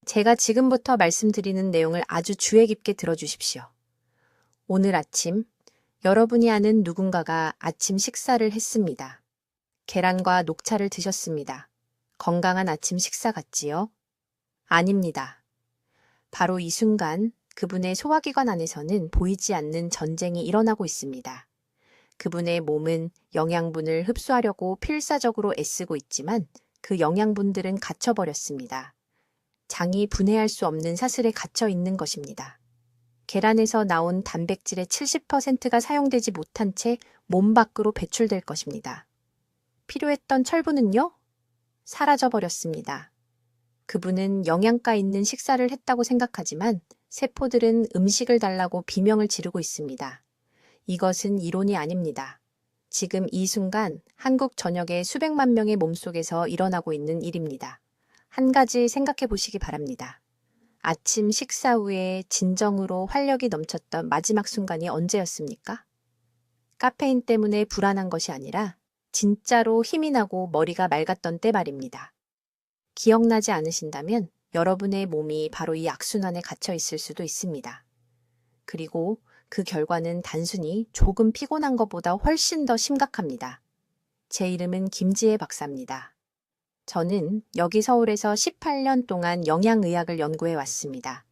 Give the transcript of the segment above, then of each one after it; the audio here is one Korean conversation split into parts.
제가 지금부터 말씀드리는 내용을 아주 주의 깊게 들어주십시오. 오늘 아침 여러분이 아는 누군가가 아침 식사를 했습니다. 계란과 녹차를 드셨습니다. 건강한 아침 식사 같지요? 아닙니다. 바로 이 순간 그분의 소화기관 안에서는 보이지 않는 전쟁이 일어나고 있습니다. 그분의 몸은 영양분을 흡수하려고 필사적으로 애쓰고 있지만 그 영양분들은 갇혀버렸습니다. 장이 분해할 수 없는 사슬에 갇혀 있는 것입니다. 계란에서 나온 단백질의 70%가 사용되지 못한 채 몸 밖으로 배출될 것입니다. 필요했던 철분은요? 사라져버렸습니다. 그분은 영양가 있는 식사를 했다고 생각하지만 세포들은 음식을 달라고 비명을 지르고 있습니다. 이것은 이론이 아닙니다. 지금 이 순간 한국 전역의 수백만 명의 몸속에서 일어나고 있는 일입니다. 한 가지 생각해 보시기 바랍니다. 아침 식사 후에 진정으로 활력이 넘쳤던 마지막 순간이 언제였습니까? 카페인 때문에 불안한 것이 아니라 진짜로 힘이 나고 머리가 맑았던 때 말입니다. 기억나지 않으신다면 여러분의 몸이 바로 이 악순환에 갇혀 있을 수도 있습니다. 그리고 그 결과는 단순히 조금 피곤한 것보다 훨씬 더 심각합니다. 제 이름은 김지혜 박사입니다. 저는 여기 서울에서 18년 동안 영양의학을 연구해 왔습니다.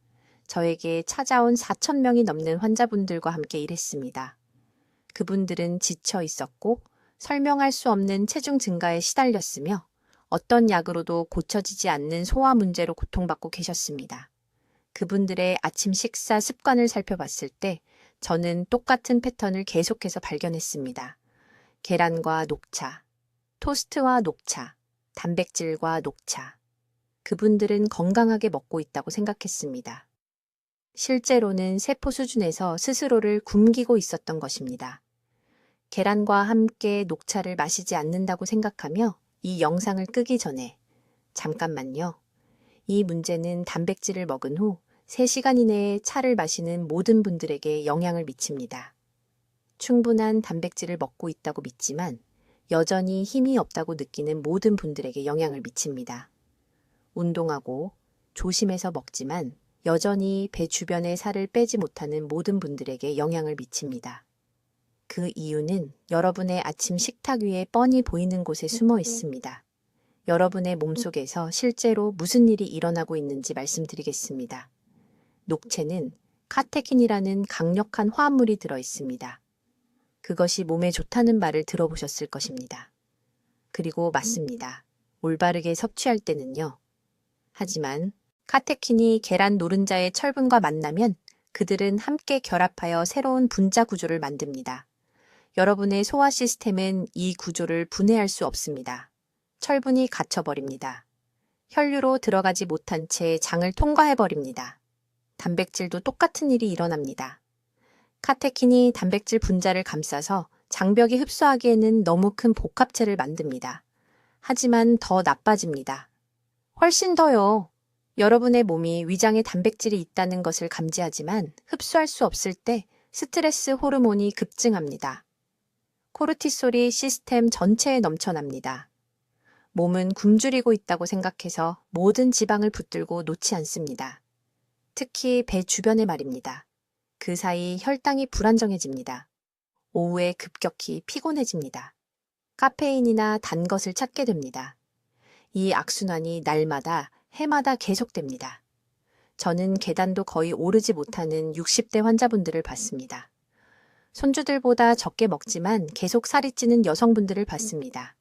저에게 찾아온 4,000명이 넘는 환자분들과 함께 일했습니다. 그분들은 지쳐 있었고 설명할 수 없는 체중 증가에 시달렸으며 어떤 약으로도 고쳐지지 않는 소화 문제로 고통받고 계셨습니다. 그분들의 아침 식사 습관을 살펴봤을 때 저는 똑같은 패턴을 계속해서 발견했습니다. 계란과 녹차, 토스트와 녹차, 단백질과 녹차. 그분들은 건강하게 먹고 있다고 생각했습니다. 실제로는 세포 수준에서 스스로를 굶기고 있었던 것입니다. 계란과 함께 녹차를 마시지 않는다고 생각하며 이 영상을 끄기 전에 잠깐만요. 이 문제는 단백질을 먹은 후 3시간 이내에 차를 마시는 모든 분들에게 영향을 미칩니다. 충분한 단백질을 먹고 있다고 믿지만 여전히 힘이 없다고 느끼는 모든 분들에게 영향을 미칩니다. 운동하고 조심해서 먹지만 여전히 배 주변의 살을 빼지 못하는 모든 분들에게 영향을 미칩니다. 그 이유는 여러분의 아침 식탁 위에 뻔히 보이는 곳에 숨어 있습니다. 여러분의 몸속에서 실제로 무슨 일이 일어나고 있는지 말씀드리겠습니다. 녹채는 카테킨이라는 강력한 화합물이 들어 있습니다. 그것이 몸에 좋다는 말을 들어보셨을 것입니다. 그리고 맞습니다. 올바르게 섭취할 때는요. 하지만 카테킨이 계란 노른자의 철분과 만나면 그들은 함께 결합하여 새로운 분자 구조를 만듭니다. 여러분의 소화 시스템은 이 구조를 분해할 수 없습니다. 철분이 갇혀버립니다. 혈류로 들어가지 못한 채 장을 통과해버립니다. 단백질도 똑같은 일이 일어납니다. 카테킨이 단백질 분자를 감싸서 장벽이 흡수하기에는 너무 큰 복합체를 만듭니다. 하지만 더 나빠집니다. 훨씬 더요. 여러분의 몸이 위장에 단백질이 있다는 것을 감지하지만 흡수할 수 없을 때 스트레스 호르몬이 급증합니다. 코르티솔이 시스템 전체에 넘쳐납니다. 몸은 굶주리고 있다고 생각해서 모든 지방을 붙들고 놓지 않습니다. 특히 배 주변에 말입니다. 그 사이 혈당이 불안정해집니다. 오후에 급격히 피곤해집니다. 카페인이나 단 것을 찾게 됩니다. 이 악순환이 날마다, 해마다 계속됩니다. 저는 계단도 거의 오르지 못하는 60대 환자분들을 봤습니다. 손주들보다 적게 먹지만 계속 살이 찌는 여성분들을 봤습니다.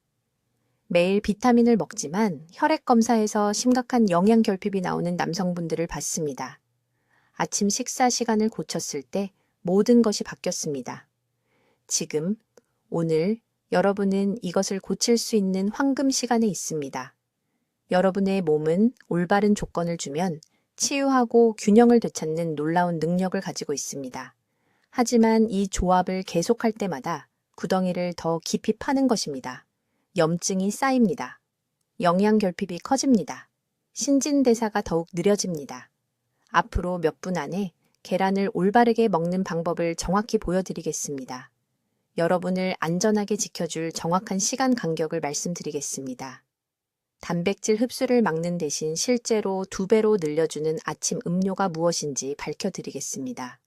매일 비타민을 먹지만 혈액 검사에서 심각한 영양 결핍이 나오는 남성분들을 봤습니다. 아침 식사 시간을 고쳤을 때 모든 것이 바뀌었습니다. 지금, 오늘 여러분은 이것을 고칠 수 있는 황금 시간에 있습니다. 여러분의 몸은 올바른 조건을 주면 치유하고 균형을 되찾는 놀라운 능력을 가지고 있습니다. 하지만 이 조합을 계속할 때마다 구덩이를 더 깊이 파는 것입니다. 염증이 쌓입니다. 영양 결핍이 커집니다. 신진대사가 더욱 느려집니다. 앞으로 몇 분 안에 계란을 올바르게 먹는 방법을 정확히 보여드리겠습니다. 여러분을 안전하게 지켜줄 정확한 시간 간격을 말씀드리겠습니다. 단백질 흡수를 막는 대신 실제로 2배로 늘려주는 아침 음료가 무엇인지 밝혀드리겠습니다.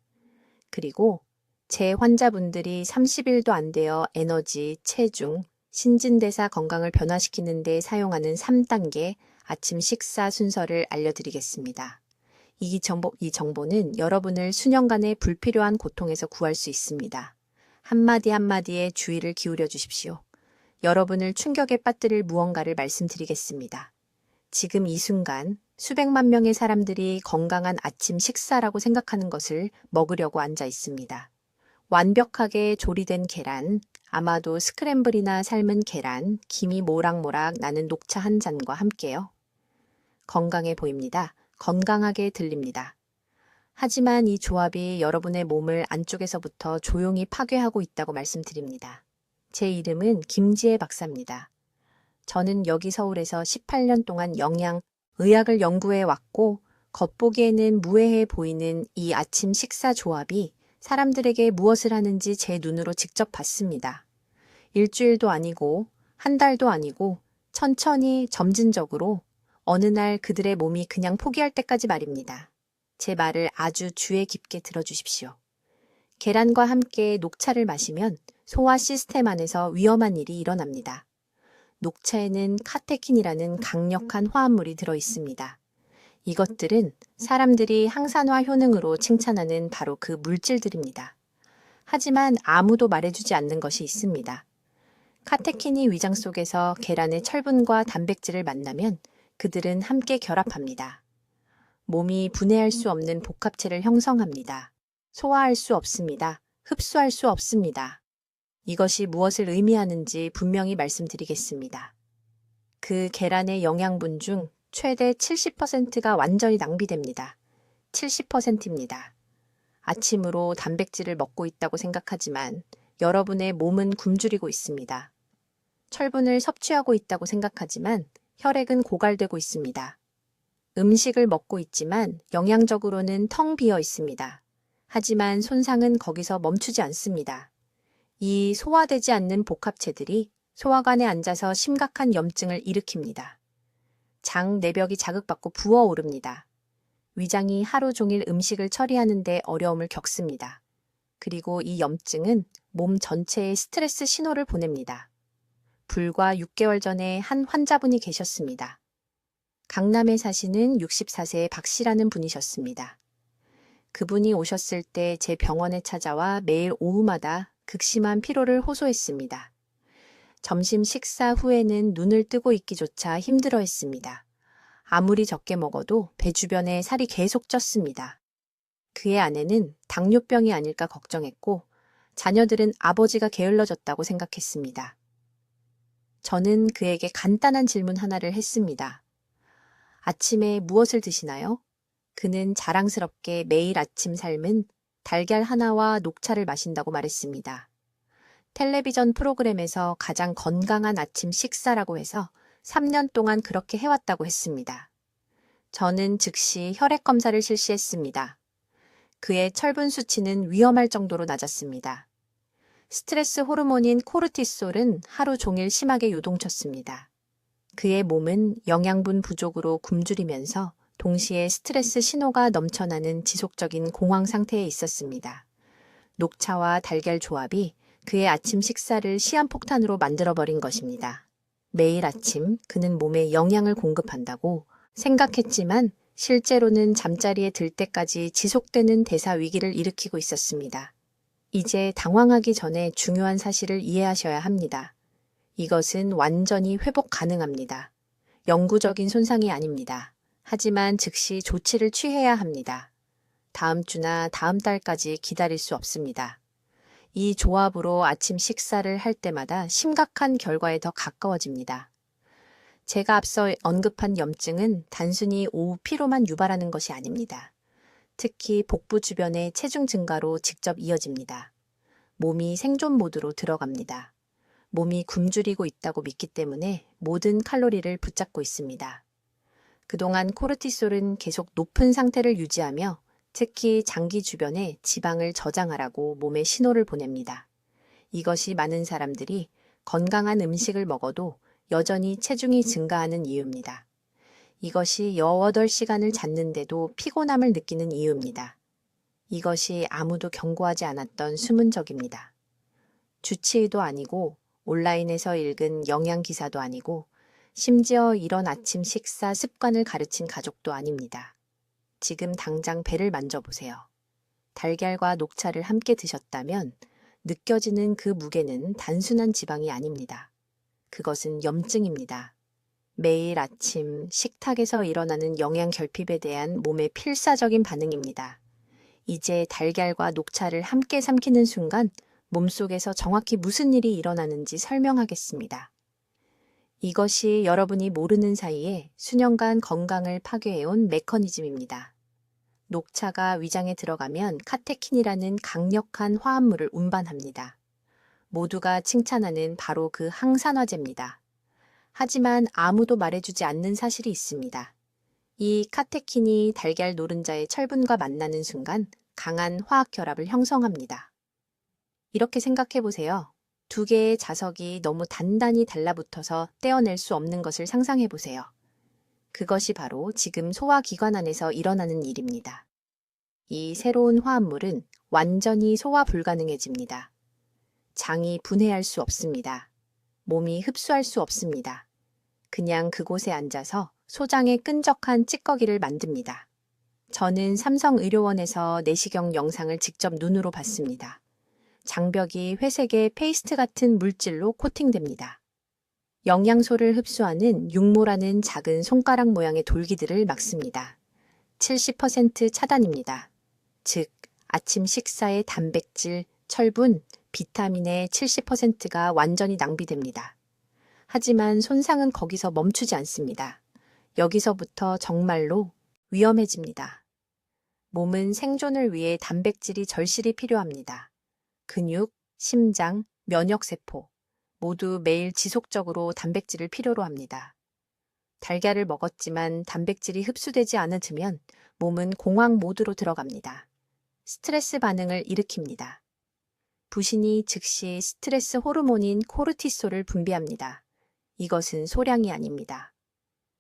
그리고 제 환자분들이 30일도 안 되어 에너지, 체중, 신진대사 건강을 변화시키는 데 사용하는 3단계 아침 식사 순서를 알려드리겠습니다. 이 정보는 여러분을 수년간의 불필요한 고통에서 구할 수 있습니다. 한마디 한마디에 주의를 기울여 주십시오. 여러분을 충격에 빠뜨릴 무언가를 말씀드리겠습니다. 지금 이 순간 수백만 명의 사람들이 건강한 아침 식사라고 생각하는 것을 먹으려고 앉아 있습니다. 완벽하게 조리된 계란, 아마도 스크램블이나 삶은 계란, 김이 모락모락 나는 녹차 한 잔과 함께요. 건강해 보입니다. 건강하게 들립니다. 하지만 이 조합이 여러분의 몸을 안쪽에서부터 조용히 파괴하고 있다고 말씀드립니다. 제 이름은 김지혜 박사입니다. 저는 여기 서울에서 18년 동안 의학을 연구해 왔고 겉보기에는 무해해 보이는 이 아침 식사 조합이 사람들에게 무엇을 하는지 제 눈으로 직접 봤습니다. 일주일도 아니고 한 달도 아니고 천천히 점진적으로 어느 날 그들의 몸이 그냥 포기할 때까지 말입니다. 제 말을 아주 주의 깊게 들어주십시오. 계란과 함께 녹차를 마시면 소화 시스템 안에서 위험한 일이 일어납니다. 녹차에는 카테킨이라는 강력한 화합물이 들어 있습니다. 이것들은 사람들이 항산화 효능으로 칭찬하는 바로 그 물질들입니다. 하지만 아무도 말해주지 않는 것이 있습니다. 카테킨이 위장 속에서 계란의 철분과 단백질을 만나면 그들은 함께 결합합니다. 몸이 분해할 수 없는 복합체를 형성합니다. 소화할 수 없습니다. 흡수할 수 없습니다. 이것이 무엇을 의미하는지 분명히 말씀드리겠습니다. 그 계란의 영양분 중 최대 70%가 완전히 낭비됩니다. 70%입니다. 아침으로 단백질을 먹고 있다고 생각하지만 여러분의 몸은 굶주리고 있습니다. 철분을 섭취하고 있다고 생각하지만 혈액은 고갈되고 있습니다. 음식을 먹고 있지만 영양적으로는 텅 비어 있습니다. 하지만 손상은 거기서 멈추지 않습니다. 이 소화되지 않는 복합체들이 소화관에 앉아서 심각한 염증을 일으킵니다. 장 내벽이 자극받고 부어오릅니다. 위장이 하루 종일 음식을 처리하는 데 어려움을 겪습니다. 그리고 이 염증은 몸 전체에 스트레스 신호를 보냅니다. 불과 6개월 전에 한 환자분이 계셨습니다. 강남에 사시는 64세의 박 씨라는 분이셨습니다. 그분이 오셨을 때 제 병원에 찾아와 매일 오후마다 극심한 피로를 호소했습니다. 점심 식사 후에는 눈을 뜨고 있기조차 힘들어했습니다. 아무리 적게 먹어도 배 주변에 살이 계속 쪘습니다. 그의 아내는 당뇨병이 아닐까 걱정했고 자녀들은 아버지가 게을러졌다고 생각했습니다. 저는 그에게 간단한 질문 하나를 했습니다. 아침에 무엇을 드시나요? 그는 자랑스럽게 매일 아침 삶은 달걀 하나와 녹차를 마신다고 말했습니다. 텔레비전 프로그램에서 가장 건강한 아침 식사라고 해서 3년 동안 그렇게 해왔다고 했습니다. 저는 즉시 혈액 검사를 실시했습니다. 그의 철분 수치는 위험할 정도로 낮았습니다. 스트레스 호르몬인 코르티솔은 하루 종일 심하게 요동쳤습니다. 그의 몸은 영양분 부족으로 굶주리면서 동시에 스트레스 신호가 넘쳐나는 지속적인 공황 상태에 있었습니다. 녹차와 달걀 조합이 그의 아침 식사를 시한폭탄으로 만들어버린 것입니다. 매일 아침 그는 몸에 영양을 공급한다고 생각했지만 실제로는 잠자리에 들 때까지 지속되는 대사 위기를 일으키고 있었습니다. 이제 당황하기 전에 중요한 사실을 이해하셔야 합니다. 이것은 완전히 회복 가능합니다. 영구적인 손상이 아닙니다. 하지만 즉시 조치를 취해야 합니다. 다음 주나 다음 달까지 기다릴 수 없습니다. 이 조합으로 아침 식사를 할 때마다 심각한 결과에 더 가까워집니다. 제가 앞서 언급한 염증은 단순히 오후 피로만 유발하는 것이 아닙니다. 특히 복부 주변의 체중 증가로 직접 이어집니다. 몸이 생존 모드로 들어갑니다. 몸이 굶주리고 있다고 믿기 때문에 모든 칼로리를 붙잡고 있습니다. 그동안 코르티솔은 계속 높은 상태를 유지하며 특히 장기 주변에 지방을 저장하라고 몸에 신호를 보냅니다. 이것이 많은 사람들이 건강한 음식을 먹어도 여전히 체중이 증가하는 이유입니다. 이것이 8시간을 잤는데도 피곤함을 느끼는 이유입니다. 이것이 아무도 경고하지 않았던 숨은 적입니다. 주치의도 아니고 온라인에서 읽은 영양 기사도 아니고 심지어 이런 아침 식사 습관을 가르친 가족도 아닙니다. 지금 당장 배를 만져보세요. 달걀과 녹차를 함께 드셨다면 느껴지는 그 무게는 단순한 지방이 아닙니다. 그것은 염증입니다. 매일 아침 식탁에서 일어나는 영양 결핍에 대한 몸의 필사적인 반응입니다. 이제 달걀과 녹차를 함께 삼키는 순간 몸속에서 정확히 무슨 일이 일어나는지 설명하겠습니다. 이것이 여러분이 모르는 사이에 수년간 건강을 파괴해온 메커니즘입니다. 녹차가 위장에 들어가면 카테킨이라는 강력한 화합물을 운반합니다. 모두가 칭찬하는 바로 그 항산화제입니다. 하지만 아무도 말해주지 않는 사실이 있습니다. 이 카테킨이 달걀 노른자의 철분과 만나는 순간 강한 화학 결합을 형성합니다. 이렇게 생각해 보세요. 두 개의 자석이 너무 단단히 달라붙어서 떼어낼 수 없는 것을 상상해 보세요. 그것이 바로 지금 소화기관 안에서 일어나는 일입니다. 이 새로운 화합물은 완전히 소화 불가능해집니다. 장이 분해할 수 없습니다. 몸이 흡수할 수 없습니다. 그냥 그곳에 앉아서 소장의 끈적한 찌꺼기를 만듭니다. 저는 삼성의료원에서 내시경 영상을 직접 눈으로 봤습니다. 장벽이 회색의 페이스트 같은 물질로 코팅됩니다. 영양소를 흡수하는 육모라는 작은 손가락 모양의 돌기들을 막습니다. 70% 차단입니다. 즉, 아침 식사의 단백질, 철분, 비타민의 70%가 완전히 낭비됩니다. 하지만 손상은 거기서 멈추지 않습니다. 여기서부터 정말로 위험해집니다. 몸은 생존을 위해 단백질이 절실히 필요합니다. 근육, 심장, 면역세포 모두 매일 지속적으로 단백질을 필요로 합니다. 달걀을 먹었지만 단백질이 흡수되지 않으면 몸은 공황 모드로 들어갑니다. 스트레스 반응을 일으킵니다. 부신이 즉시 스트레스 호르몬인 코르티솔을 분비합니다. 이것은 소량이 아닙니다.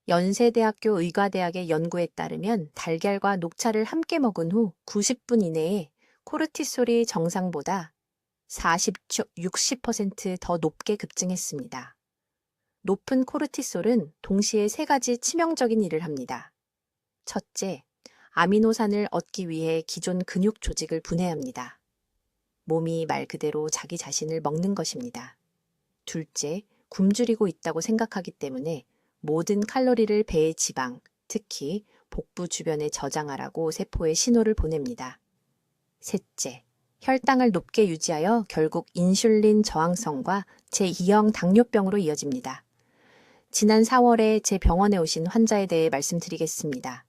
연세대학교 의과대학의 연구에 따르면 달걀과 녹차를 함께 먹은 후 90분 이내에 코르티솔이 정상보다 60% 더 높게 급증했습니다. 높은 코르티솔은 동시에 3가지 치명적인 일을 합니다. 첫째, 아미노산을 얻기 위해 기존 근육 조직을 분해합니다. 몸이 말 그대로 자기 자신을 먹는 것입니다. 둘째, 굶주리고 있다고 생각하기 때문에 모든 칼로리를 배의 지방, 특히 복부 주변에 저장하라고 세포에 신호를 보냅니다. 셋째, 혈당을 높게 유지하여 결국 인슐린 저항성과 제2형 당뇨병으로 이어집니다. 지난 4월에 제 병원에 오신 환자에 대해 말씀드리겠습니다.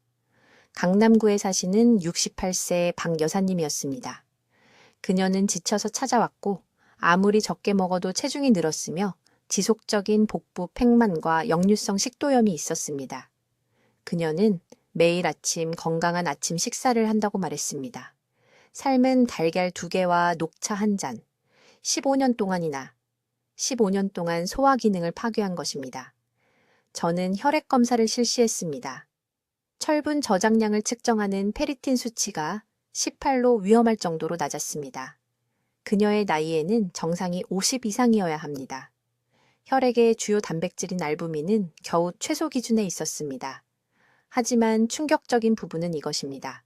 강남구에 사시는 68세 박 여사님이었습니다. 그녀는 지쳐서 찾아왔고 아무리 적게 먹어도 체중이 늘었으며 지속적인 복부 팽만과 역류성 식도염이 있었습니다. 그녀는 매일 아침 건강한 아침 식사를 한다고 말했습니다. 삶은 달걀 2개와 녹차 1잔, 15년 동안 소화 기능을 파괴한 것입니다. 저는 혈액 검사를 실시했습니다. 철분 저장량을 측정하는 페리틴 수치가 18로 위험할 정도로 낮았습니다. 그녀의 나이에는 정상이 50 이상이어야 합니다. 혈액의 주요 단백질인 알부민은 겨우 최소 기준에 있었습니다. 하지만 충격적인 부분은 이것입니다.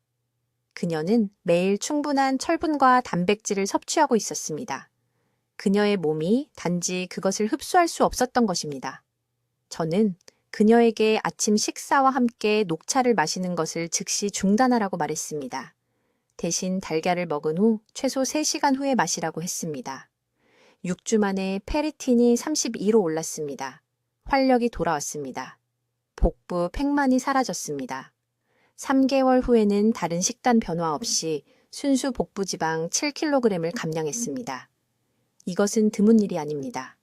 그녀는 매일 충분한 철분과 단백질을 섭취하고 있었습니다. 그녀의 몸이 단지 그것을 흡수할 수 없었던 것입니다. 저는 그녀에게 아침 식사와 함께 녹차를 마시는 것을 즉시 중단하라고 말했습니다. 대신 달걀을 먹은 후 최소 3시간 후에 마시라고 했습니다. 6주 만에 페리틴이 32로 올랐습니다. 활력이 돌아왔습니다. 복부 팽만이 사라졌습니다. 3개월 후에는 다른 식단 변화 없이 순수 복부 지방 7kg을 감량했습니다. 이것은 드문 일이 아닙니다.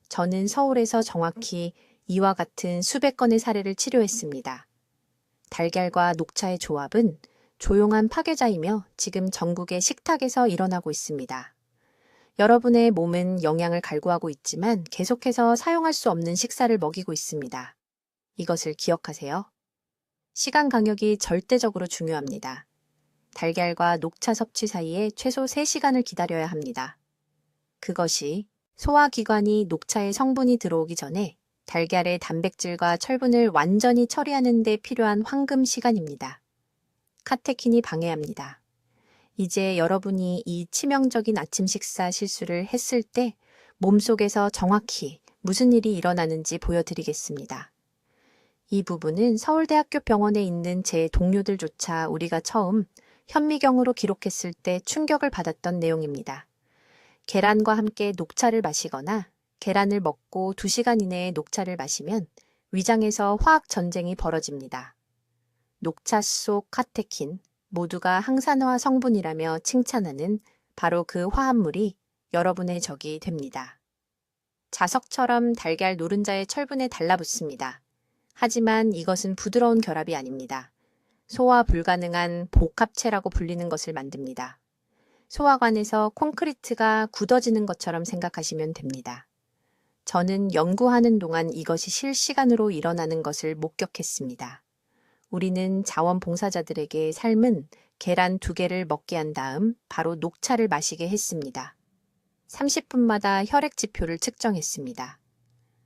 저는 서울에서 정확히 이와 같은 수백 건의 사례를 치료했습니다. 달걀과 녹차의 조합은 조용한 파괴자이며 지금 전국의 식탁에서 일어나고 있습니다. 여러분의 몸은 영양을 갈구하고 있지만 계속해서 사용할 수 없는 식사를 먹이고 있습니다. 이것을 기억하세요. 시간 간격이 절대적으로 중요합니다. 달걀과 녹차 섭취 사이에 최소 3시간을 기다려야 합니다. 그것이 소화기관이 녹차의 성분이 들어오기 전에 달걀의 단백질과 철분을 완전히 처리하는 데 필요한 황금 시간입니다. 카테킨이 방해합니다. 이제 여러분이 이 치명적인 아침 식사 실수를 했을 때 몸속에서 정확히 무슨 일이 일어나는지 보여드리겠습니다. 이 부분은 서울대학교 병원에 있는 제 동료들조차 우리가 처음 현미경으로 기록했을 때 충격을 받았던 내용입니다. 계란과 함께 녹차를 마시거나 계란을 먹고 2시간 이내에 녹차를 마시면 위장에서 화학 전쟁이 벌어집니다. 녹차 속 카테킨, 모두가 항산화 성분이라며 칭찬하는 바로 그 화합물이 여러분의 적이 됩니다. 자석처럼 달걀 노른자의 철분에 달라붙습니다. 하지만 이것은 부드러운 결합이 아닙니다. 소화 불가능한 복합체라고 불리는 것을 만듭니다. 소화관에서 콘크리트가 굳어지는 것처럼 생각하시면 됩니다. 저는 연구하는 동안 이것이 실시간으로 일어나는 것을 목격했습니다. 우리는 자원봉사자들에게 삶은 계란 2개를 먹게 한 다음 바로 녹차를 마시게 했습니다. 30분마다 혈액 지표를 측정했습니다.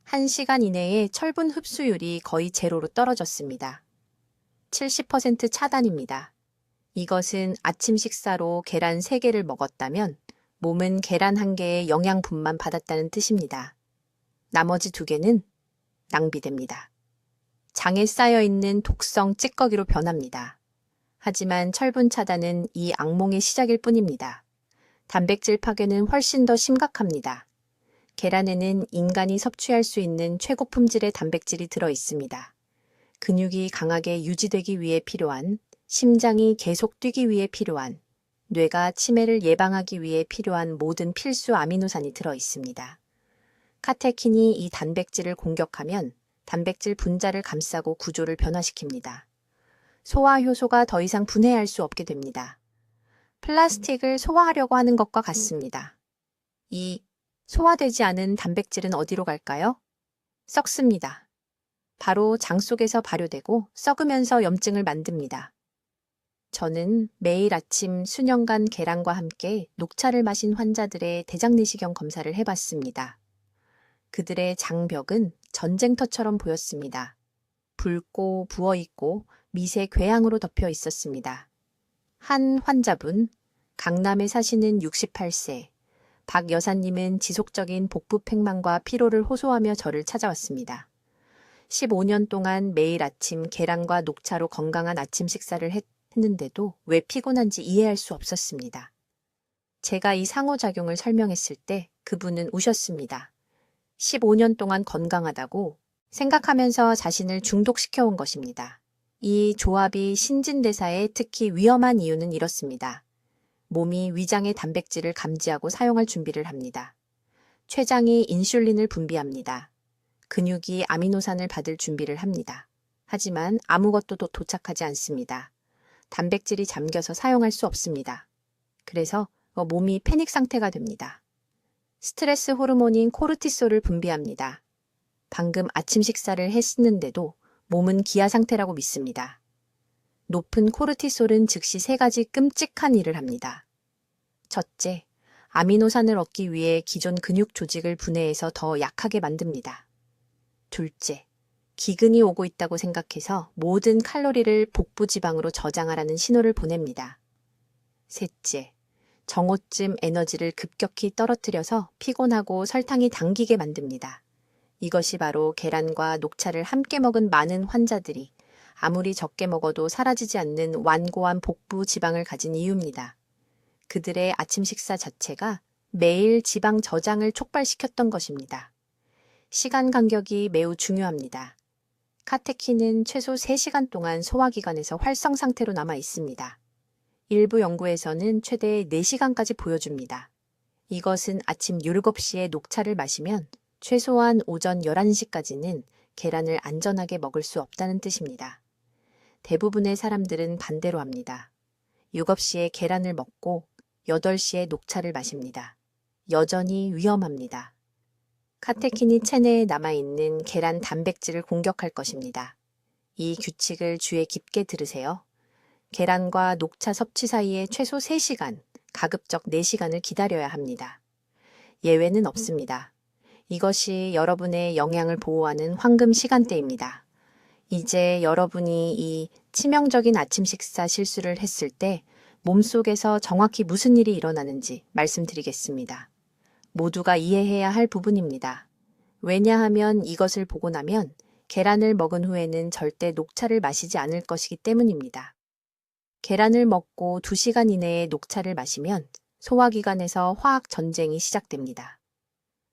1시간 이내에 철분 흡수율이 거의 제로로 떨어졌습니다. 70% 차단입니다. 이것은 아침 식사로 계란 3개를 먹었다면 몸은 계란 1개의 영양분만 받았다는 뜻입니다. 나머지 2개는 낭비됩니다. 장에 쌓여있는 독성 찌꺼기로 변합니다. 하지만 철분 차단은 이 악몽의 시작일 뿐입니다. 단백질 파괴는 훨씬 더 심각합니다. 계란에는 인간이 섭취할 수 있는 최고 품질의 단백질이 들어 있습니다. 근육이 강하게 유지되기 위해 필요한, 심장이 계속 뛰기 위해 필요한, 뇌가 치매를 예방하기 위해 필요한 모든 필수 아미노산이 들어 있습니다. 카테킨이 이 단백질을 공격하면 단백질 분자를 감싸고 구조를 변화시킵니다. 소화 효소가 더 이상 분해할 수 없게 됩니다. 플라스틱을 소화하려고 하는 것과 같습니다. 이 소화되지 않은 단백질은 어디로 갈까요? 썩습니다. 바로 장 속에서 발효되고 썩으면서 염증을 만듭니다. 저는 매일 아침 수년간 계란과 함께 녹차를 마신 환자들의 대장내시경 검사를 해봤습니다. 그들의 장벽은 전쟁터처럼 보였습니다. 붉고 부어있고 미세 궤양으로 덮여 있었습니다. 한 환자분, 강남에 사시는 68세, 박 여사님은 지속적인 복부 팽만과 피로를 호소하며 저를 찾아왔습니다. 15년 동안 매일 아침 계란과 녹차로 건강한 아침 식사를 했는데도 왜 피곤한지 이해할 수 없었습니다. 제가 이 상호작용을 설명했을 때 그분은 우셨습니다. 15년 동안 건강하다고 생각하면서 자신을 중독시켜온 것입니다. 이 조합이 신진대사에 특히 위험한 이유는 이렇습니다. 몸이 위장의 단백질을 감지하고 사용할 준비를 합니다. 췌장이 인슐린을 분비합니다. 근육이 아미노산을 받을 준비를 합니다. 하지만 아무것도 도착하지 않습니다. 단백질이 잠겨서 사용할 수 없습니다. 그래서 몸이 패닉 상태가 됩니다. 스트레스 호르몬인 코르티솔을 분비합니다. 방금 아침 식사를 했는데도 몸은 기아 상태라고 믿습니다. 높은 코르티솔은 즉시 3가지 끔찍한 일을 합니다. 첫째, 아미노산을 얻기 위해 기존 근육 조직을 분해해서 더 약하게 만듭니다. 둘째, 기근이 오고 있다고 생각해서 모든 칼로리를 복부 지방으로 저장하라는 신호를 보냅니다. 셋째, 정오쯤 에너지를 급격히 떨어뜨려서 피곤하고 설탕이 당기게 만듭니다. 이것이 바로 계란과 녹차를 함께 먹은 많은 환자들이 아무리 적게 먹어도 사라지지 않는 완고한 복부 지방을 가진 이유입니다. 그들의 아침 식사 자체가 매일 지방 저장을 촉발시켰던 것입니다. 시간 간격이 매우 중요합니다. 카테킨은 최소 3시간 동안 소화기관에서 활성 상태로 남아 있습니다. 일부 연구에서는 최대 4시간까지 보여줍니다. 이것은 아침 7시에 녹차를 마시면 최소한 오전 11시까지는 계란을 안전하게 먹을 수 없다는 뜻입니다. 대부분의 사람들은 반대로 합니다. 7시에 계란을 먹고 8시에 녹차를 마십니다. 여전히 위험합니다. 카테킨이 체내에 남아있는 계란 단백질을 공격할 것입니다. 이 규칙을 주의 깊게 들으세요. 계란과 녹차 섭취 사이에 최소 3시간, 가급적 4시간을 기다려야 합니다. 예외는 없습니다. 이것이 여러분의 영양을 보호하는 황금 시간대입니다. 이제 여러분이 이 치명적인 아침 식사 실수를 했을 때 몸속에서 정확히 무슨 일이 일어나는지 말씀드리겠습니다. 모두가 이해해야 할 부분입니다. 왜냐하면 이것을 보고 나면 계란을 먹은 후에는 절대 녹차를 마시지 않을 것이기 때문입니다. 계란을 먹고 2시간 이내에 녹차를 마시면 소화기관에서 화학 전쟁이 시작됩니다.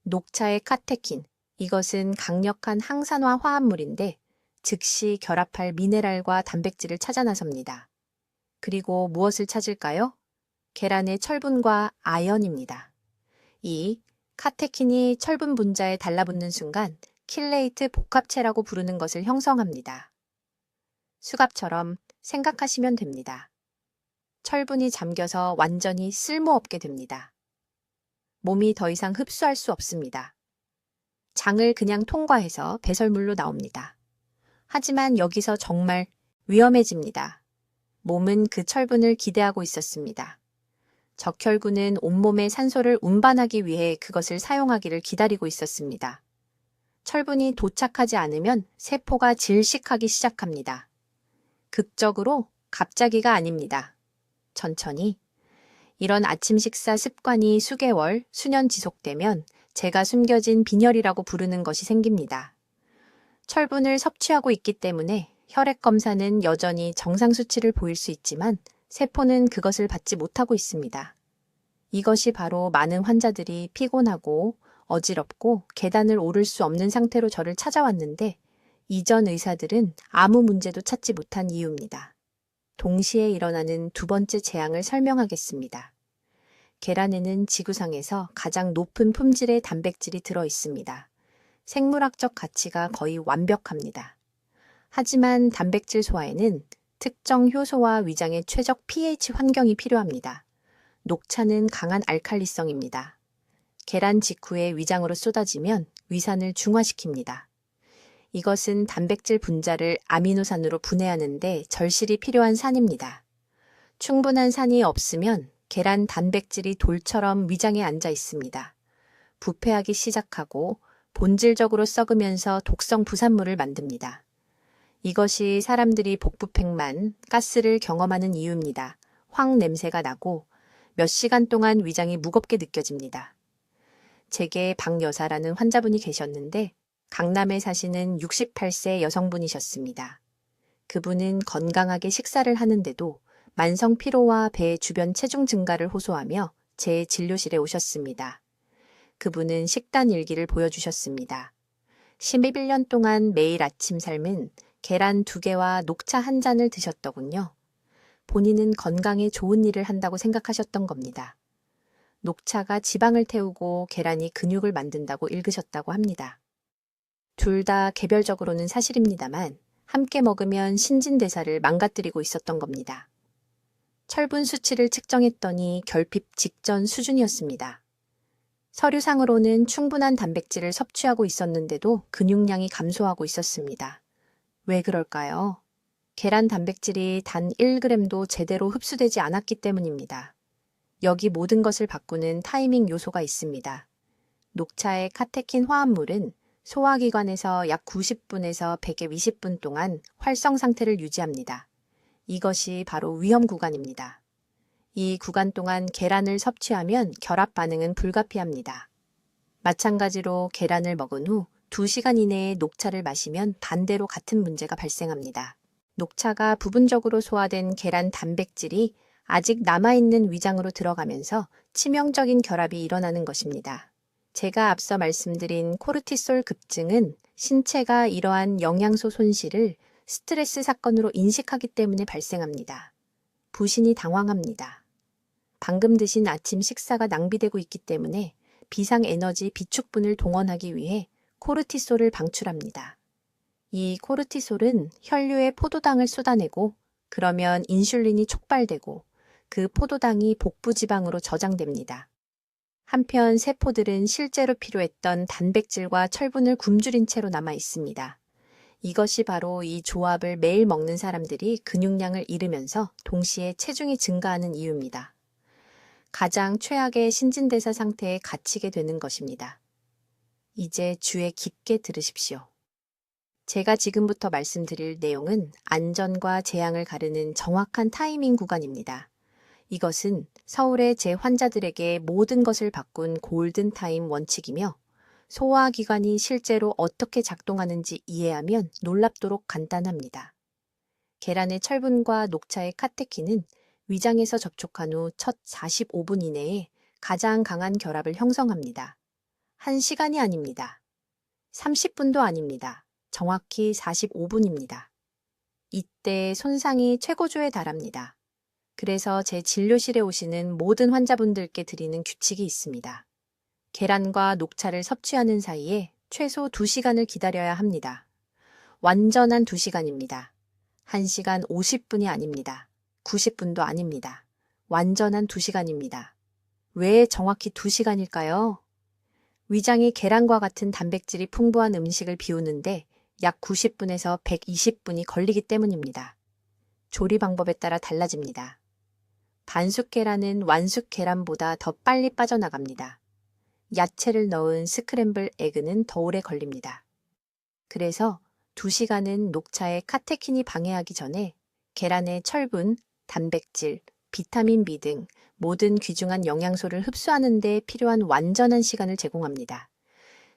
녹차의 카테킨, 이것은 강력한 항산화 화합물인데 즉시 결합할 미네랄과 단백질을 찾아 나섭니다. 그리고 무엇을 찾을까요? 계란의 철분과 아연입니다. 이 카테킨이 철분 분자에 달라붙는 순간 킬레이트 복합체라고 부르는 것을 형성합니다. 수갑처럼 생각하시면 됩니다. 철분이 잠겨서 완전히 쓸모없게 됩니다. 몸이 더 이상 흡수할 수 없습니다. 장을 그냥 통과해서 배설물로 나옵니다. 하지만 여기서 정말 위험해집니다. 몸은 그 철분을 기대하고 있었습니다. 적혈구는 온몸의 산소를 운반하기 위해 그것을 사용하기를 기다리고 있었습니다. 철분이 도착하지 않으면 세포가 질식하기 시작합니다. 극적으로 갑자기가 아닙니다. 천천히. 이런 아침 식사 습관이 수개월, 수년 지속되면 제가 숨겨진 빈혈이라고 부르는 것이 생깁니다. 철분을 섭취하고 있기 때문에 혈액 검사는 여전히 정상 수치를 보일 수 있지만 세포는 그것을 받지 못하고 있습니다. 이것이 바로 많은 환자들이 피곤하고 어지럽고 계단을 오를 수 없는 상태로 저를 찾아왔는데 이전 의사들은 아무 문제도 찾지 못한 이유입니다. 동시에 일어나는 두 번째 재앙을 설명하겠습니다. 계란에는 지구상에서 가장 높은 품질의 단백질이 들어 있습니다. 생물학적 가치가 거의 완벽합니다. 하지만 단백질 소화에는 특정 효소와 위장의 최적 pH 환경이 필요합니다. 녹차는 강한 알칼리성입니다. 계란 직후에 위장으로 쏟아지면 위산을 중화시킵니다. 이것은 단백질 분자를 아미노산으로 분해하는데 절실히 필요한 산입니다. 충분한 산이 없으면 계란 단백질이 돌처럼 위장에 앉아 있습니다. 부패하기 시작하고 본질적으로 썩으면서 독성 부산물을 만듭니다. 이것이 사람들이 복부팽만, 가스를 경험하는 이유입니다. 황 냄새가 나고 몇 시간 동안 위장이 무겁게 느껴집니다. 제게 박 여사라는 환자분이 계셨는데 강남에 사시는 68세 여성분이셨습니다. 그분은 건강하게 식사를 하는데도 만성 피로와 배 주변 체중 증가를 호소하며 제 진료실에 오셨습니다. 그분은 식단 일기를 보여주셨습니다. 11년 동안 매일 아침 삶은 계란 2개와 녹차 1잔을 드셨더군요. 본인은 건강에 좋은 일을 한다고 생각하셨던 겁니다. 녹차가 지방을 태우고 계란이 근육을 만든다고 읽으셨다고 합니다. 둘 다 개별적으로는 사실입니다만 함께 먹으면 신진대사를 망가뜨리고 있었던 겁니다. 철분 수치를 측정했더니 결핍 직전 수준이었습니다. 서류상으로는 충분한 단백질을 섭취하고 있었는데도 근육량이 감소하고 있었습니다. 왜 그럴까요? 계란 단백질이 단 1g도 제대로 흡수되지 않았기 때문입니다. 여기 모든 것을 바꾸는 타이밍 요소가 있습니다. 녹차의 카테킨 화합물은 소화기관에서 약 90분에서 120분 동안 활성 상태를 유지합니다. 이것이 바로 위험 구간입니다. 이 구간 동안 계란을 섭취하면 결합 반응은 불가피합니다. 마찬가지로 계란을 먹은 후 2시간 이내에 녹차를 마시면 반대로 같은 문제가 발생합니다. 녹차가 부분적으로 소화된 계란 단백질이 아직 남아있는 위장으로 들어가면서 치명적인 결합이 일어나는 것입니다. 제가 앞서 말씀드린 코르티솔 급증은 신체가 이러한 영양소 손실을 스트레스 사건으로 인식하기 때문에 발생합니다. 부신이 당황합니다. 방금 드신 아침 식사가 낭비되고 있기 때문에 비상에너지 비축분을 동원하기 위해 코르티솔을 방출합니다. 이 코르티솔은 혈류에 포도당을 쏟아내고 그러면 인슐린이 촉발되고 그 포도당이 복부 지방으로 저장됩니다. 한편 세포들은 실제로 필요했던 단백질과 철분을 굶주린 채로 남아 있습니다. 이것이 바로 이 조합을 매일 먹는 사람들이 근육량을 잃으면서 동시에 체중이 증가하는 이유입니다. 가장 최악의 신진대사 상태에 갇히게 되는 것입니다. 이제 주의 깊게 들으십시오. 제가 지금부터 말씀드릴 내용은 안전과 재앙을 가르는 정확한 타이밍 구간입니다. 이것은 서울의 제 환자들에게 모든 것을 바꾼 골든타임 원칙이며 소화기관이 실제로 어떻게 작동하는지 이해하면 놀랍도록 간단합니다. 계란의 철분과 녹차의 카테킨은 위장에서 접촉한 후 첫 45분 이내에 가장 강한 결합을 형성합니다. 1시간이 아닙니다. 30분도 아닙니다. 정확히 45분입니다. 이때 손상이 최고조에 달합니다. 그래서 제 진료실에 오시는 모든 환자분들께 드리는 규칙이 있습니다. 계란과 녹차를 섭취하는 사이에 최소 2시간을 기다려야 합니다. 완전한 2시간입니다. 1시간 50분이 아닙니다. 90분도 아닙니다. 완전한 2시간입니다. 왜 정확히 2시간일까요? 위장이 계란과 같은 단백질이 풍부한 음식을 비우는데 약 90분에서 120분이 걸리기 때문입니다. 조리 방법에 따라 달라집니다. 반숙 계란은 완숙 계란보다 더 빨리 빠져나갑니다. 야채를 넣은 스크램블 에그는 더 오래 걸립니다. 그래서 2시간은 녹차의 카테킨이 방해하기 전에 계란의 철분, 단백질, 비타민 B 등 모든 귀중한 영양소를 흡수하는 데 필요한 완전한 시간을 제공합니다.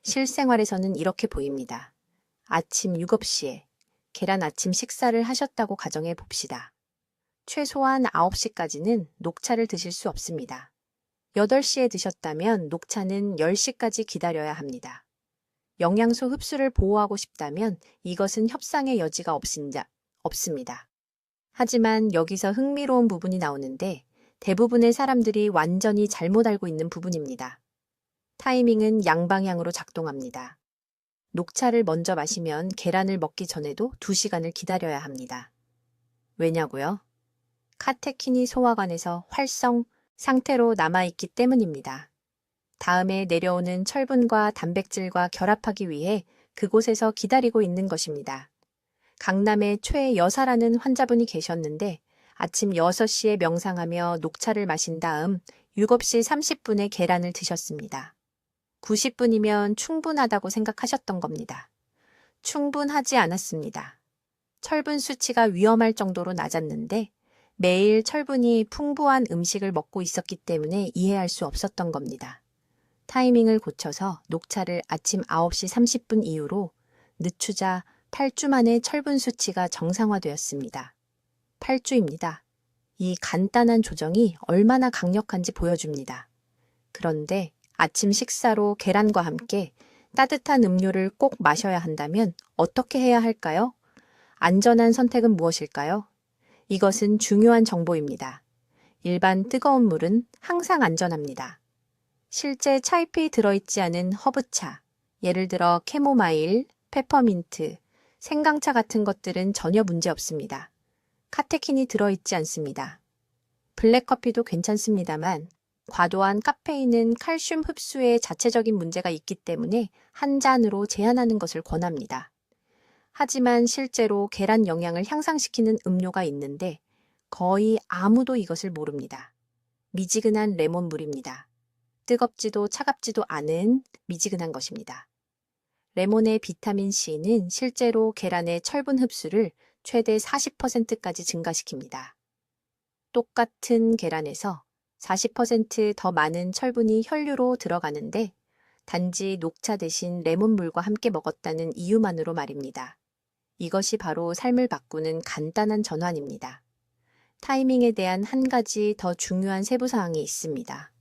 실생활에서는 이렇게 보입니다. 아침 7시에 계란 아침 식사를 하셨다고 가정해 봅시다. 최소한 9시까지는 녹차를 드실 수 없습니다. 8시에 드셨다면 녹차는 10시까지 기다려야 합니다. 영양소 흡수를 보호하고 싶다면 이것은 협상의 여지가 없습니다. 하지만 여기서 흥미로운 부분이 나오는데 대부분의 사람들이 완전히 잘못 알고 있는 부분입니다. 타이밍은 양방향으로 작동합니다. 녹차를 먼저 마시면 계란을 먹기 전에도 2시간을 기다려야 합니다. 왜냐고요? 카테킨이 소화관에서 활성 상태로 남아있기 때문입니다. 다음에 내려오는 철분과 단백질과 결합하기 위해 그곳에서 기다리고 있는 것입니다. 강남에 최여사라는 환자분이 계셨는데 아침 6시에 명상하며 녹차를 마신 다음 7시 30분에 계란을 드셨습니다. 90분이면 충분하다고 생각하셨던 겁니다. 충분하지 않았습니다. 철분 수치가 위험할 정도로 낮았는데 매일 철분이 풍부한 음식을 먹고 있었기 때문에 이해할 수 없었던 겁니다. 타이밍을 고쳐서 녹차를 아침 9시 30분 이후로 늦추자 8주 만에 철분 수치가 정상화되었습니다. 8주입니다. 이 간단한 조정이 얼마나 강력한지 보여줍니다. 그런데 아침 식사로 계란과 함께 따뜻한 음료를 꼭 마셔야 한다면 어떻게 해야 할까요? 안전한 선택은 무엇일까요? 이것은 중요한 정보입니다. 일반 뜨거운 물은 항상 안전합니다. 실제 차잎이 들어있지 않은 허브차, 예를 들어 캐모마일, 페퍼민트, 생강차 같은 것들은 전혀 문제 없습니다. 카테킨이 들어있지 않습니다. 블랙커피도 괜찮습니다만 과도한 카페인은 칼슘 흡수에 자체적인 문제가 있기 때문에 한 잔으로 제한하는 것을 권합니다. 하지만 실제로 계란 영양을 향상시키는 음료가 있는데 거의 아무도 이것을 모릅니다. 미지근한 레몬물입니다. 뜨겁지도 차갑지도 않은 미지근한 것입니다. 레몬의 비타민 C는 실제로 계란의 철분 흡수를 최대 40%까지 증가시킵니다. 똑같은 계란에서 40% 더 많은 철분이 혈류로 들어가는데 단지 녹차 대신 레몬물과 함께 먹었다는 이유만으로 말입니다. 이것이 바로 삶을 바꾸는 간단한 전환입니다. 타이밍에 대한 한 가지 더 중요한 세부사항이 있습니다.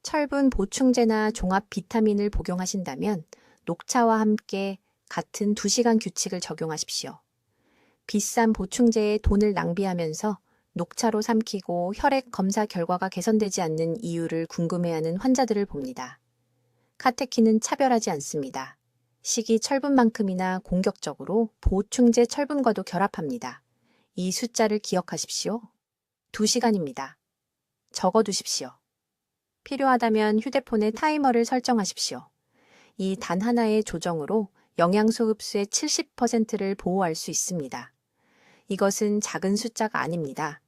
철분 보충제나 종합 비타민을 복용하신다면 녹차와 함께 같은 2시간 규칙을 적용하십시오. 비싼 보충제에 돈을 낭비하면서 녹차로 삼키고 혈액 검사 결과가 개선되지 않는 이유를 궁금해하는 환자들을 봅니다. 카테킨은 차별하지 않습니다. 식이 철분만큼이나 공격적으로 보충제 철분과도 결합합니다. 이 숫자를 기억하십시오. 2시간입니다. 적어두십시오. 필요하다면 휴대폰에 타이머를 설정하십시오. 이 단 하나의 조정으로 영양소 흡수의 70%를 보호할 수 있습니다. 이것은 작은 숫자가 아닙니다.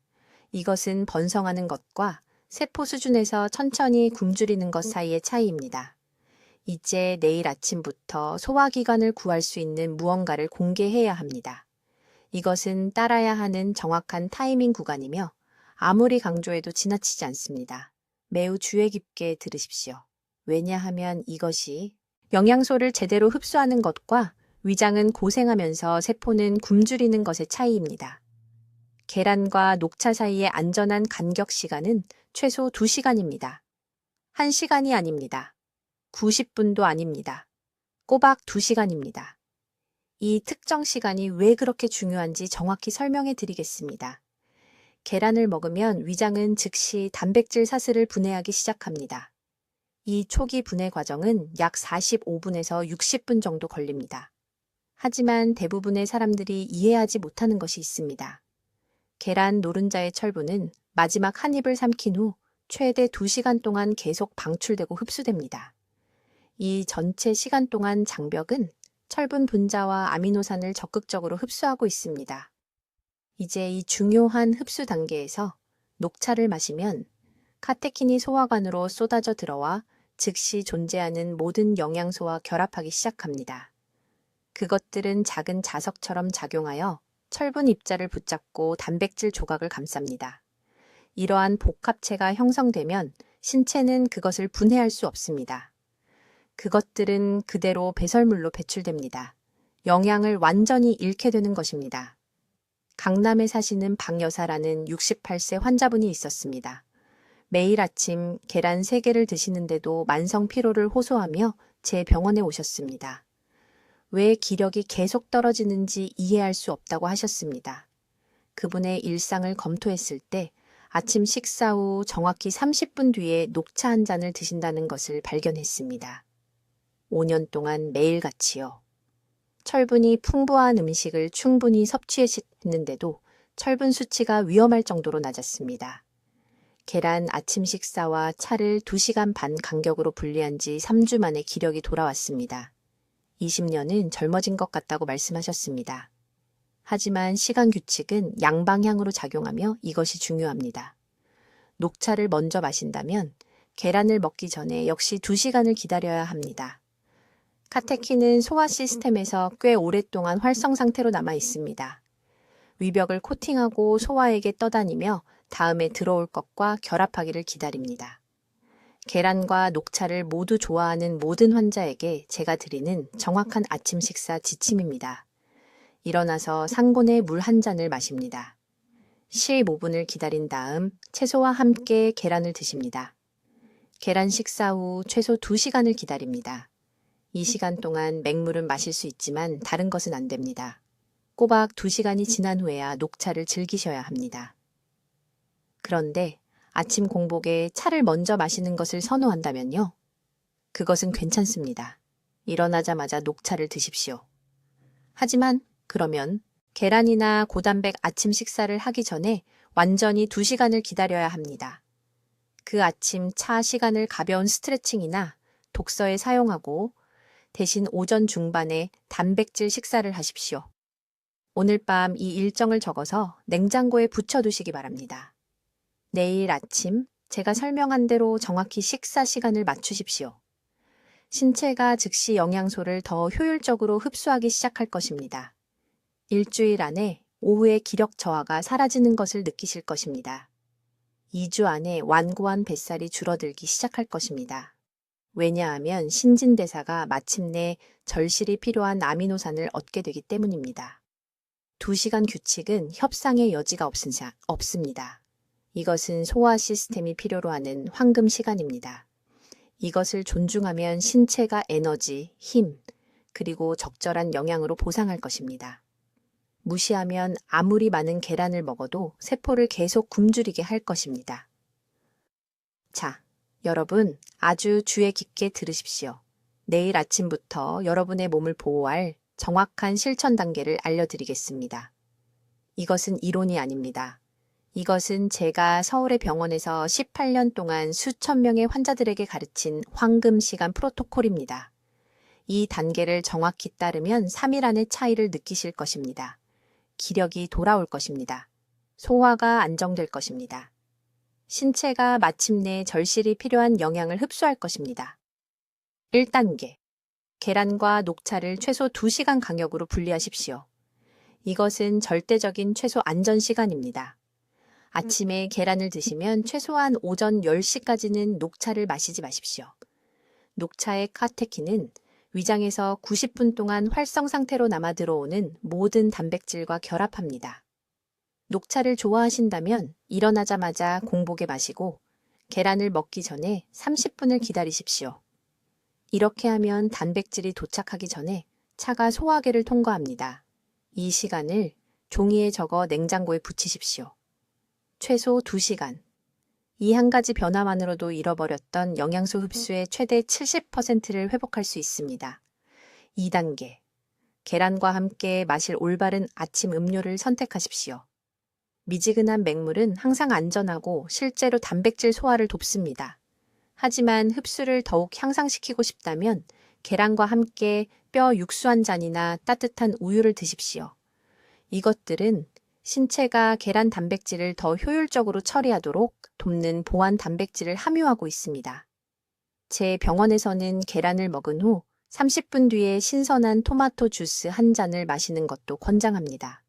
이것은 번성하는 것과 세포 수준에서 천천히 굶주리는 것 사이의 차이입니다. 이제 내일 아침부터 소화기관을 구할 수 있는 무언가를 공개해야 합니다. 이것은 따라야 하는 정확한 타이밍 구간이며 아무리 강조해도 지나치지 않습니다. 매우 주의 깊게 들으십시오. 왜냐하면 이것이 영양소를 제대로 흡수하는 것과 위장은 고생하면서 세포는 굶주리는 것의 차이입니다. 계란과 녹차 사이의 안전한 간격 시간은 최소 2시간입니다. 1시간이 아닙니다. 90분도 아닙니다. 꼬박 2시간입니다. 이 특정 시간이 왜 그렇게 중요한지 정확히 설명해 드리겠습니다. 계란을 먹으면 위장은 즉시 단백질 사슬을 분해하기 시작합니다. 이 초기 분해 과정은 약 45분에서 60분 정도 걸립니다. 하지만 대부분의 사람들이 이해하지 못하는 것이 있습니다. 계란 노른자의 철분은 마지막 한 입을 삼킨 후 최대 2시간 동안 계속 방출되고 흡수됩니다. 이 전체 시간 동안 장벽은 철분 분자와 아미노산을 적극적으로 흡수하고 있습니다. 이제 이 중요한 흡수 단계에서 녹차를 마시면 카테킨이 소화관으로 쏟아져 들어와 즉시 존재하는 모든 영양소와 결합하기 시작합니다. 그것들은 작은 자석처럼 작용하여 철분 입자를 붙잡고 단백질 조각을 감쌉니다. 이러한 복합체가 형성되면 신체는 그것을 분해할 수 없습니다. 그것들은 그대로 배설물로 배출됩니다. 영양을 완전히 잃게 되는 것입니다. 강남에 사시는 박 여사라는 68세 환자분이 있었습니다. 매일 아침 계란 3개를 드시는데도 만성 피로를 호소하며 제 병원에 오셨습니다. 왜 기력이 계속 떨어지는지 이해할 수 없다고 하셨습니다. 그분의 일상을 검토했을 때 아침 식사 후 정확히 30분 뒤에 녹차 한 잔을 드신다는 것을 발견했습니다. 5년 동안 매일같이요. 철분이 풍부한 음식을 충분히 섭취했는데도 철분 수치가 위험할 정도로 낮았습니다. 계란 아침 식사와 차를 2시간 반 간격으로 분리한 지 3주 만에 기력이 돌아왔습니다. 20년은 젊어진 것 같다고 말씀하셨습니다. 하지만 시간 규칙은 양방향으로 작용하며 이것이 중요합니다. 녹차를 먼저 마신다면 계란을 먹기 전에 역시 2시간을 기다려야 합니다. 카테킨은 소화 시스템에서 꽤 오랫동안 활성 상태로 남아 있습니다. 위벽을 코팅하고 소화액에 떠다니며 다음에 들어올 것과 결합하기를 기다립니다. 계란과 녹차를 모두 좋아하는 모든 환자에게 제가 드리는 정확한 아침 식사 지침입니다. 일어나서 상곤에 물 한 잔을 마십니다. 15분을 기다린 다음 채소와 함께 계란을 드십니다. 계란 식사 후 최소 2시간을 기다립니다. 이 시간 동안 맹물은 마실 수 있지만 다른 것은 안 됩니다. 꼬박 2시간이 지난 후에야 녹차를 즐기셔야 합니다. 그런데 아침 공복에 차를 먼저 마시는 것을 선호한다면요. 그것은 괜찮습니다. 일어나자마자 녹차를 드십시오. 하지만 그러면 계란이나 고단백 아침 식사를 하기 전에 완전히 2시간을 기다려야 합니다. 그 아침 차 시간을 가벼운 스트레칭이나 독서에 사용하고 대신 오전 중반에 단백질 식사를 하십시오. 오늘 밤 이 일정을 적어서 냉장고에 붙여두시기 바랍니다. 내일 아침 제가 설명한 대로 정확히 식사 시간을 맞추십시오. 신체가 즉시 영양소를 더 효율적으로 흡수하기 시작할 것입니다. 일주일 안에 오후의 기력 저하가 사라지는 것을 느끼실 것입니다. 2주 안에 완고한 뱃살이 줄어들기 시작할 것입니다. 왜냐하면 신진대사가 마침내 절실히 필요한 아미노산을 얻게 되기 때문입니다. 2시간 규칙은 협상의 여지가 없습니다. 이것은 소화 시스템이 필요로 하는 황금 시간입니다. 이것을 존중하면 신체가 에너지, 힘, 그리고 적절한 영양으로 보상할 것입니다. 무시하면 아무리 많은 계란을 먹어도 세포를 계속 굶주리게 할 것입니다. 자, 여러분 아주 주의 깊게 들으십시오. 내일 아침부터 여러분의 몸을 보호할 정확한 실천 단계를 알려드리겠습니다. 이것은 이론이 아닙니다. 이것은 제가 서울의 병원에서 18년 동안 수천 명의 환자들에게 가르친 황금 시간 프로토콜입니다. 이 단계를 정확히 따르면 3일 안의 차이를 느끼실 것입니다. 기력이 돌아올 것입니다. 소화가 안정될 것입니다. 신체가 마침내 절실히 필요한 영양을 흡수할 것입니다. 1단계. 계란과 녹차를 최소 2시간 간격으로 분리하십시오. 이것은 절대적인 최소 안전 시간입니다. 아침에 계란을 드시면 최소한 오전 10시까지는 녹차를 마시지 마십시오. 녹차의 카테킨은 위장에서 90분 동안 활성 상태로 남아 들어오는 모든 단백질과 결합합니다. 녹차를 좋아하신다면 일어나자마자 공복에 마시고 계란을 먹기 전에 30분을 기다리십시오. 이렇게 하면 단백질이 도착하기 전에 차가 소화계를 통과합니다. 이 시간을 종이에 적어 냉장고에 붙이십시오. 최소 2시간. 이 한 가지 변화만으로도 잃어버렸던 영양소 흡수의 최대 70%를 회복할 수 있습니다. 2단계. 계란과 함께 마실 올바른 아침 음료를 선택하십시오. 미지근한 맹물은 항상 안전하고 실제로 단백질 소화를 돕습니다. 하지만 흡수를 더욱 향상시키고 싶다면 계란과 함께 뼈 육수 한 잔이나 따뜻한 우유를 드십시오. 이것들은 신체가 계란 단백질을 더 효율적으로 처리하도록 돕는 보완 단백질을 함유하고 있습니다. 제 병원에서는 계란을 먹은 후 30분 뒤에 신선한 토마토 주스 한 잔을 마시는 것도 권장합니다.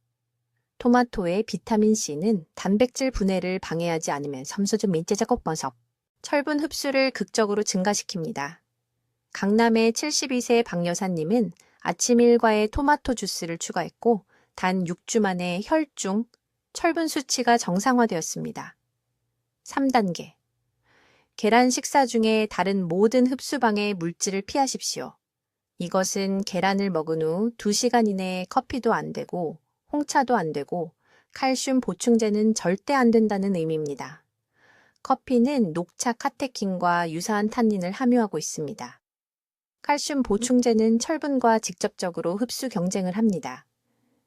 토마토의 비타민C는 단백질 분해를 방해하지 않으면 섬소주 민재작업버섯, 철분 흡수를 극적으로 증가시킵니다. 강남의 72세 박 여사님은 아침 일과에 토마토 주스를 추가했고 단 6주 만에 혈중, 철분 수치가 정상화되었습니다. 3단계. 계란 식사 중에 다른 모든 흡수방해 물질을 피하십시오. 이것은 계란을 먹은 후 2시간 이내에 커피도 안 되고 홍차도 안 되고 칼슘 보충제는 절대 안 된다는 의미입니다. 커피는 녹차 카테킨과 유사한 탄닌을 함유하고 있습니다. 칼슘 보충제는 철분과 직접적으로 흡수 경쟁을 합니다.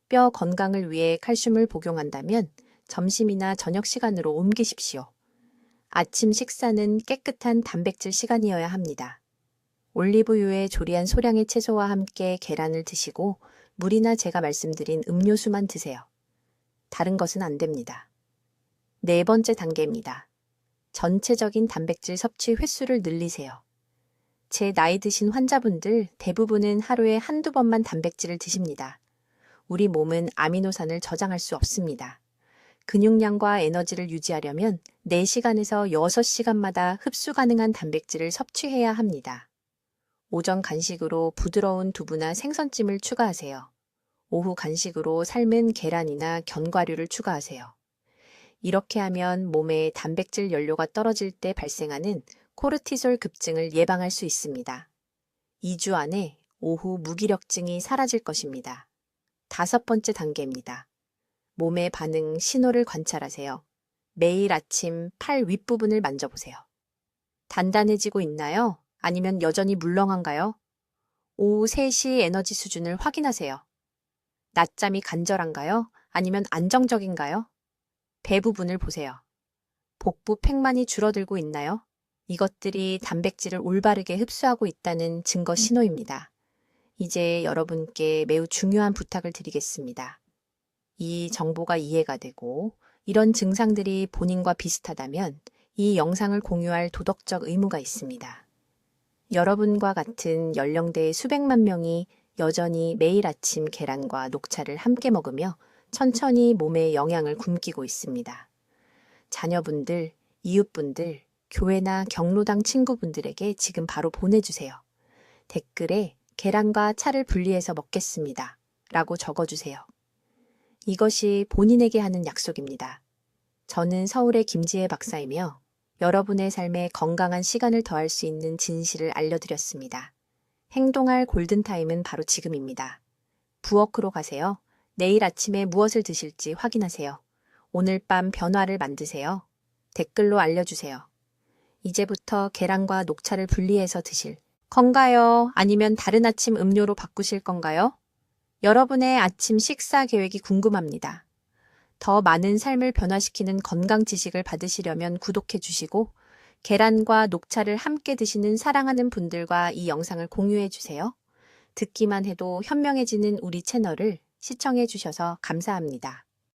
뼈 건강을 위해 칼슘을 복용한다면 점심이나 저녁 시간으로 옮기십시오. 아침 식사는 깨끗한 단백질 시간이어야 합니다. 올리브유에 조리한 소량의 채소와 함께 계란을 드시고 물이나 제가 말씀드린 음료수만 드세요. 다른 것은 안 됩니다. 4번째 단계입니다. 전체적인 단백질 섭취 횟수를 늘리세요. 제 나이 드신 환자분들 대부분은 하루에 한두 번만 단백질을 드십니다. 우리 몸은 아미노산을 저장할 수 없습니다. 근육량과 에너지를 유지하려면 4시간에서 6시간마다 흡수 가능한 단백질을 섭취해야 합니다. 오전 간식으로 부드러운 두부나 생선찜을 추가하세요. 오후 간식으로 삶은 계란이나 견과류를 추가하세요. 이렇게 하면 몸의 단백질 연료가 떨어질 때 발생하는 코르티솔 급증을 예방할 수 있습니다. 2주 안에 오후 무기력증이 사라질 것입니다. 5번째 단계입니다. 몸의 반응 신호를 관찰하세요. 매일 아침 팔 윗부분을 만져보세요. 단단해지고 있나요? 아니면 여전히 물렁한가요? 오후 3시 에너지 수준을 확인하세요. 낮잠이 간절한가요? 아니면 안정적인가요? 배 부분을 보세요. 복부 팽만이 줄어들고 있나요? 이것들이 단백질을 올바르게 흡수하고 있다는 증거 신호입니다. 이제 여러분께 매우 중요한 부탁을 드리겠습니다. 이 정보가 이해가 되고 이런 증상들이 본인과 비슷하다면 이 영상을 공유할 도덕적 의무가 있습니다. 여러분과 같은 연령대의 수백만 명이 여전히 매일 아침 계란과 녹차를 함께 먹으며 천천히 몸에 영양을 굶기고 있습니다. 자녀분들, 이웃분들, 교회나 경로당 친구분들에게 지금 바로 보내주세요. 댓글에 계란과 차를 분리해서 먹겠습니다. 라고 적어주세요. 이것이 본인에게 하는 약속입니다. 저는 서울의 김지혜 박사이며 여러분의 삶에 건강한 시간을 더할 수 있는 진실을 알려드렸습니다. 행동할 골든타임은 바로 지금입니다. 부엌으로 가세요. 내일 아침에 무엇을 드실지 확인하세요. 오늘 밤 변화를 만드세요. 댓글로 알려주세요. 이제부터 계란과 녹차를 분리해서 드실 건가요? 아니면 다른 아침 음료로 바꾸실 건가요? 여러분의 아침 식사 계획이 궁금합니다. 더 많은 삶을 변화시키는 건강 지식을 받으시려면 구독해 주시고, 계란과 녹차를 함께 드시는 사랑하는 분들과 이 영상을 공유해 주세요. 듣기만 해도 현명해지는 우리 채널을 시청해 주셔서 감사합니다.